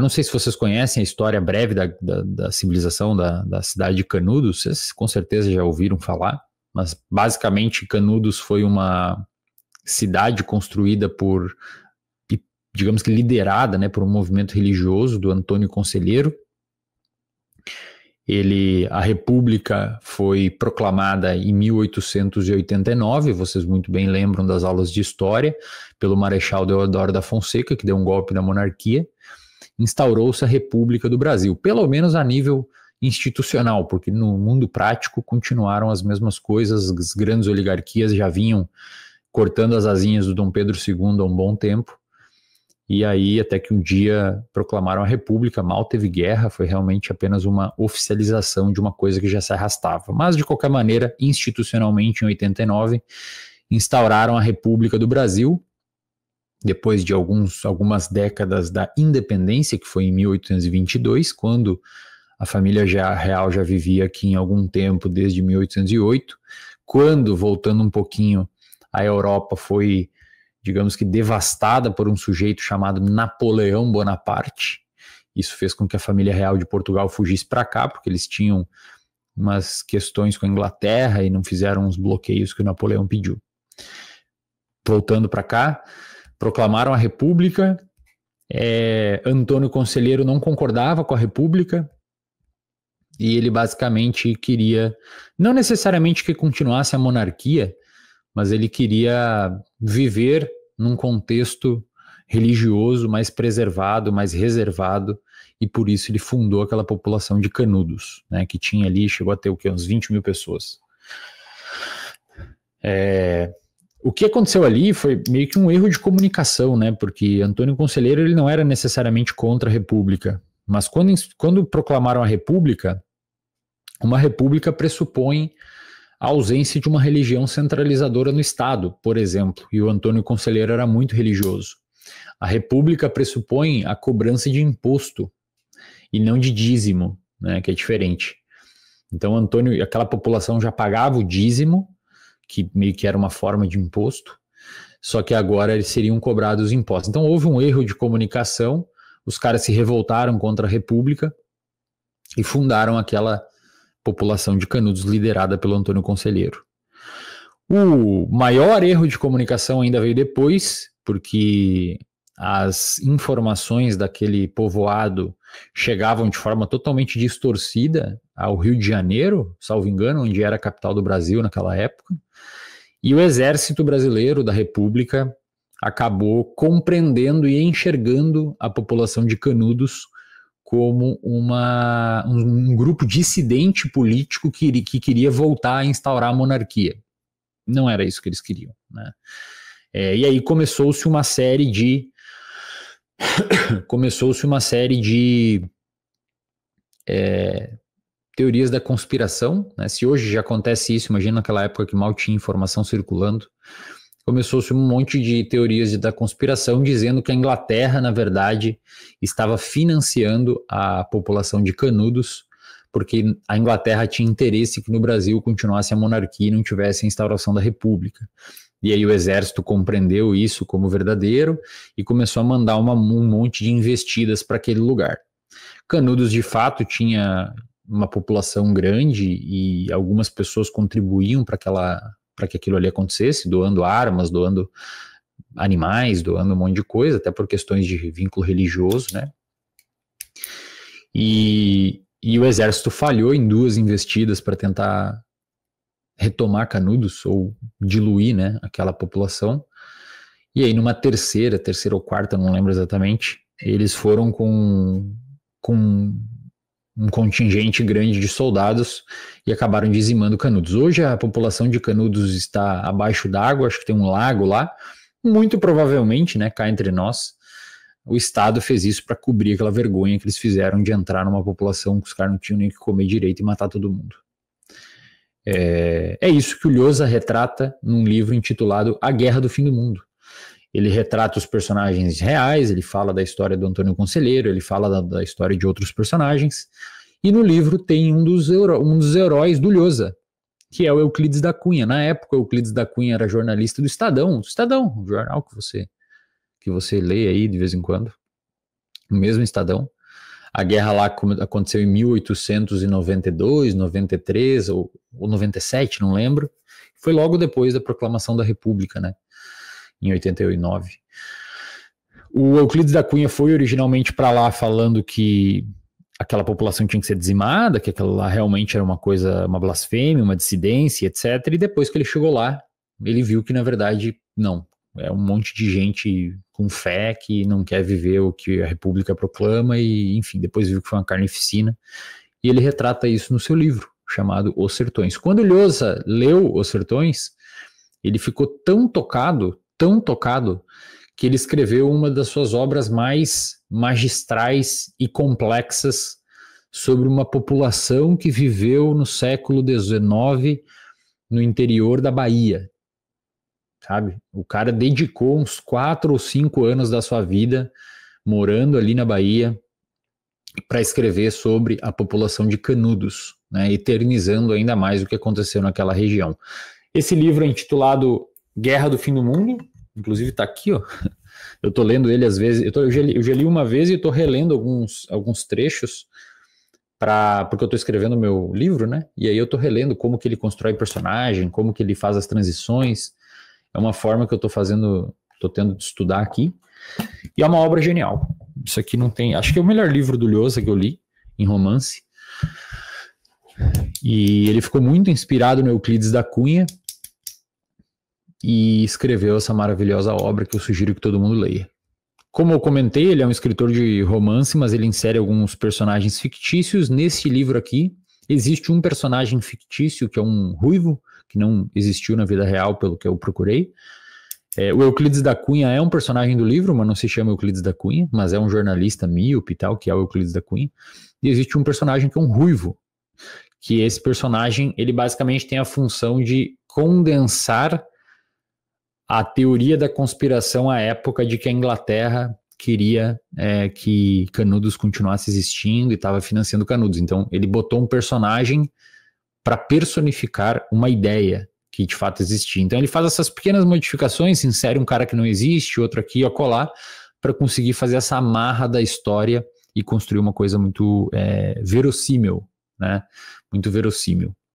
não sei se vocês conhecem a história breve da civilização da cidade de Canudos, vocês com certeza já ouviram falar, mas basicamente Canudos foi uma cidade construída por, digamos que liderada, né, por um movimento religioso do Antônio Conselheiro. A República foi proclamada em 1889, vocês muito bem lembram das aulas de história, pelo Marechal Deodoro da Fonseca, que deu um golpe na monarquia. Instaurou-se a República do Brasil, pelo menos a nível institucional, porque no mundo prático continuaram as mesmas coisas, as grandes oligarquias já vinham cortando as asinhas do Dom Pedro II há um bom tempo, e aí até que um dia proclamaram a República, mal teve guerra, foi realmente apenas uma oficialização de uma coisa que já se arrastava. Mas, de qualquer maneira, institucionalmente, em 89, instauraram a República do Brasil, depois de algumas décadas da independência, que foi em 1822, quando a família real já vivia aqui em algum tempo, desde 1808, quando, voltando um pouquinho, a Europa foi, digamos que, devastada por um sujeito chamado Napoleão Bonaparte. Isso fez com que a família real de Portugal fugisse para cá, porque eles tinham umas questões com a Inglaterra e não fizeram os bloqueios que o Napoleão pediu. Voltando para cá, proclamaram a República. Antônio Conselheiro não concordava com a República e ele basicamente queria, não necessariamente que continuasse a monarquia, mas ele queria viver num contexto religioso mais preservado, mais reservado, e por isso ele fundou aquela população de Canudos, né, que tinha ali, chegou a ter o quê? Uns 20 mil pessoas. O que aconteceu ali foi meio que um erro de comunicação, né, porque Antônio Conselheiro ele não era necessariamente contra a República, mas quando proclamaram a República, uma república pressupõe a ausência de uma religião centralizadora no Estado, por exemplo, e o Antônio Conselheiro era muito religioso. A República pressupõe a cobrança de imposto e não de dízimo, né, que é diferente. Então, aquela população já pagava o dízimo, que meio que era uma forma de imposto, só que agora eles seriam cobrados os impostos. Então, houve um erro de comunicação, os caras se revoltaram contra a República e fundaram aquela população de Canudos liderada pelo Antônio Conselheiro. O maior erro de comunicação ainda veio depois, porque as informações daquele povoado chegavam de forma totalmente distorcida ao Rio de Janeiro, salvo engano, onde era a capital do Brasil naquela época, e o exército brasileiro da República acabou compreendendo e enxergando a população de Canudos como um grupo dissidente político que queria voltar a instaurar a monarquia. Não era isso que eles queriam, né? E aí começou-se uma série de teorias da conspiração, né? Se hoje já acontece isso, imagina naquela época que mal tinha informação circulando. Começou-se um monte de teorias da conspiração dizendo que a Inglaterra, na verdade, estava financiando a população de Canudos, porque a Inglaterra tinha interesse que no Brasil continuasse a monarquia e não tivesse a instauração da República. E aí o exército compreendeu isso como verdadeiro e começou a mandar um monte de investidas para aquele lugar. Canudos, de fato, tinha uma população grande e algumas pessoas contribuíam para que aquilo ali acontecesse, doando armas, doando animais, doando um monte de coisa, até por questões de vínculo religioso, né? E o exército falhou em 2 investidas para tentar retomar Canudos, ou diluir, né, aquela população. E aí numa terceira ou quarta, não lembro exatamente, eles foram com um contingente grande de soldados e acabaram dizimando Canudos. Hoje a população de Canudos está abaixo d'água, acho que tem um lago lá, muito provavelmente, né, cá entre nós, o Estado fez isso para cobrir aquela vergonha que eles fizeram de entrar numa população que os caras não tinham nem o que comer direito e matar todo mundo. É isso que o Lhosa retrata num livro intitulado A Guerra do Fim do Mundo. Ele retrata os personagens reais, ele fala da história do Antônio Conselheiro, ele fala da história de outros personagens, e no livro tem um dos heróis do Lhosa, que é o Euclides da Cunha. Na época, o Euclides da Cunha era jornalista do Estadão, um jornal que você lê aí de vez em quando. no mesmo Estadão. A guerra lá aconteceu em 1892, 93 ou 97, não lembro. Foi logo depois da proclamação da República, né? Em 89. O Euclides da Cunha foi originalmente para lá falando que aquela população tinha que ser dizimada, que aquela lá realmente era uma coisa, uma blasfêmia, uma dissidência, etc. E depois que ele chegou lá, ele viu que, na verdade, não. É um monte de gente com fé que não quer viver o que a República proclama e, enfim, depois viu que foi uma carnificina. E ele retrata isso no seu livro, chamado Os Sertões. Quando o Lhosa leu Os Sertões, ele ficou tão tocado, que ele escreveu uma das suas obras mais magistrais e complexas sobre uma população que viveu no século XIX no interior da Bahia. Sabe? O cara dedicou uns 4 ou 5 anos da sua vida morando ali na Bahia para escrever sobre a população de Canudos, né, eternizando ainda mais o que aconteceu naquela região. Esse livro é intitulado Guerra do Fim do Mundo, inclusive está aqui, ó. Eu estou lendo ele às vezes, eu já li uma vez e estou relendo alguns trechos porque eu estou escrevendo o meu livro, né? E aí eu estou relendo como que ele constrói personagem, como que ele faz as transições. É uma forma que eu estou tendo de estudar aqui. E é uma obra genial. Isso aqui não tem... Acho que é o melhor livro do Lhosa que eu li, em romance. E ele ficou muito inspirado no Euclides da Cunha e escreveu essa maravilhosa obra que eu sugiro que todo mundo leia. Como eu comentei, ele é um escritor de romance, mas ele insere alguns personagens fictícios. Nesse livro aqui, existe um personagem fictício, que é um ruivo, que não existiu na vida real, pelo que eu procurei. O Euclides da Cunha é um personagem do livro, mas não se chama Euclides da Cunha, mas é um jornalista míope e tal, que é o Euclides da Cunha. E existe um personagem que é um ruivo, que esse personagem, ele basicamente tem a função de condensar a teoria da conspiração à época de que a Inglaterra queria que Canudos continuasse existindo e estava financiando Canudos. Então, ele botou um personagem para personificar uma ideia que de fato existia. Então, ele faz essas pequenas modificações, insere um cara que não existe, outro aqui e acolá, para conseguir fazer essa amarra da história e construir uma coisa muito verossímil, né? Muito verossímil.